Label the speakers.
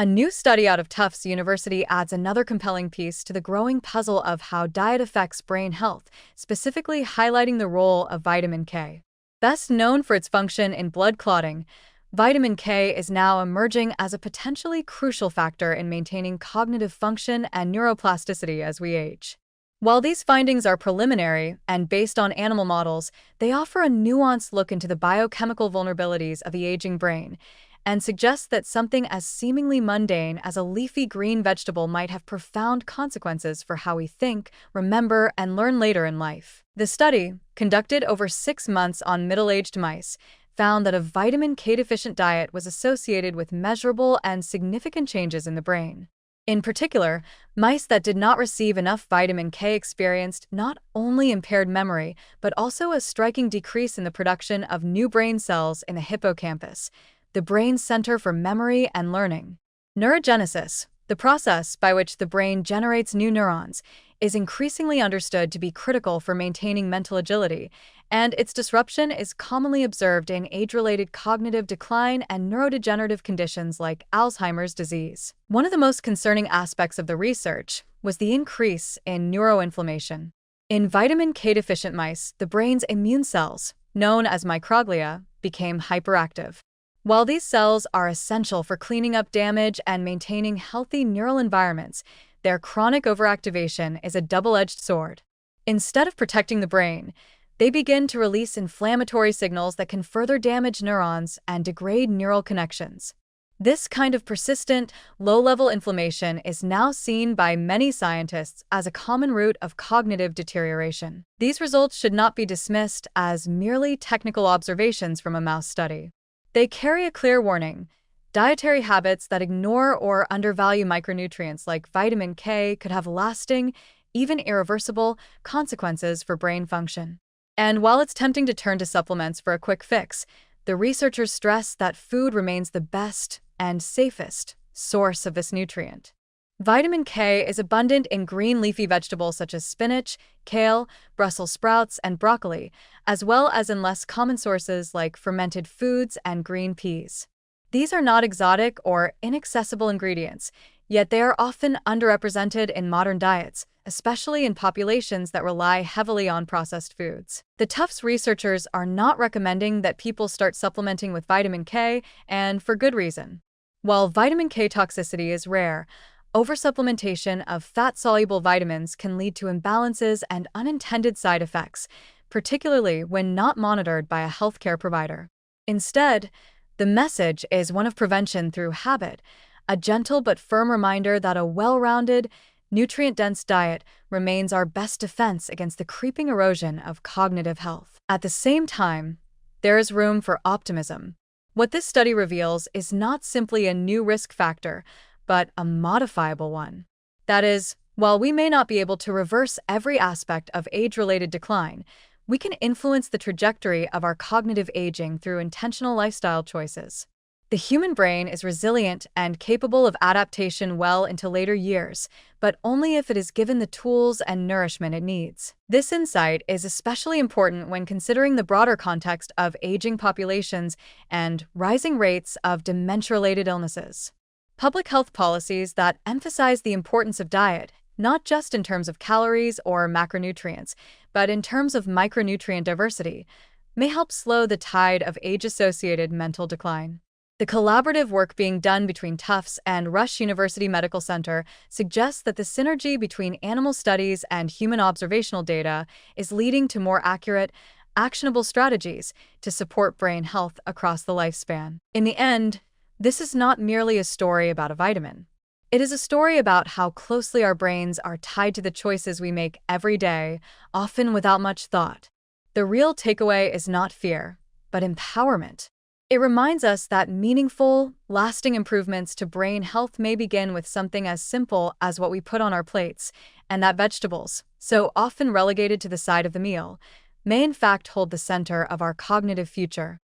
Speaker 1: A new study out of Tufts University adds another compelling piece to the growing puzzle of how diet affects brain health, specifically highlighting the role of vitamin K. Best known for its function in blood clotting, vitamin K is now emerging as a potentially crucial factor in maintaining cognitive function and neuroplasticity as we age. While these findings are preliminary and based on animal models, they offer a nuanced look into the biochemical vulnerabilities of the aging brain and suggest that something as seemingly mundane as a leafy green vegetable might have profound consequences for how we think, remember, and learn later in life. The study, conducted over 6 months on middle-aged mice, found that a vitamin K-deficient diet was associated with measurable and significant changes in the brain. In particular, mice that did not receive enough vitamin K experienced not only impaired memory, but also a striking decrease in the production of new brain cells in the hippocampus, the brain's center for memory and learning. Neurogenesis, the process by which the brain generates new neurons, is increasingly understood to be critical for maintaining mental agility, and its disruption is commonly observed in age-related cognitive decline and neurodegenerative conditions like Alzheimer's disease. One of the most concerning aspects of the research was the increase in neuroinflammation. In vitamin K-deficient mice, the brain's immune cells, known as microglia, became hyperactive. While these cells are essential for cleaning up damage and maintaining healthy neural environments, their chronic overactivation is a double-edged sword. Instead of protecting the brain, they begin to release inflammatory signals that can further damage neurons and degrade neural connections. This kind of persistent, low-level inflammation is now seen by many scientists as a common root of cognitive deterioration. These results should not be dismissed as merely technical observations from a mouse study. They carry a clear warning. Dietary habits that ignore or undervalue micronutrients like vitamin K could have lasting, even irreversible, consequences for brain function. And while it's tempting to turn to supplements for a quick fix, the researchers stress that food remains the best and safest source of this nutrient. Vitamin K is abundant in green leafy vegetables such as spinach, kale, Brussels sprouts, and broccoli, as well as in less common sources like fermented foods and green peas. These are not exotic or inaccessible ingredients, yet they are often underrepresented in modern diets, especially in populations that rely heavily on processed foods. The Tufts researchers are not recommending that people start supplementing with vitamin K, and for good reason. While vitamin K toxicity is rare, oversupplementation of fat-soluble vitamins can lead to imbalances and unintended side effects, particularly when not monitored by a healthcare provider. Instead, the message is one of prevention through habit, a gentle but firm reminder that a well-rounded, nutrient-dense diet remains our best defense against the creeping erosion of cognitive health. At the same time, there is room for optimism. What this study reveals is not simply a new risk factor, but a modifiable one. That is, while we may not be able to reverse every aspect of age-related decline, we can influence the trajectory of our cognitive aging through intentional lifestyle choices. The human brain is resilient and capable of adaptation well into later years, but only if it is given the tools and nourishment it needs. This insight is especially important when considering the broader context of aging populations and rising rates of dementia-related illnesses. Public health policies that emphasize the importance of diet, not just in terms of calories or macronutrients, but in terms of micronutrient diversity, may help slow the tide of age-associated mental decline. The collaborative work being done between Tufts and Rush University Medical Center suggests that the synergy between animal studies and human observational data is leading to more accurate, actionable strategies to support brain health across the lifespan. In the end, this is not merely a story about a vitamin. It is a story about how closely our brains are tied to the choices we make every day, often without much thought. The real takeaway is not fear, but empowerment. It reminds us that meaningful, lasting improvements to brain health may begin with something as simple as what we put on our plates, and that vegetables, so often relegated to the side of the meal, may in fact hold the center of our cognitive future.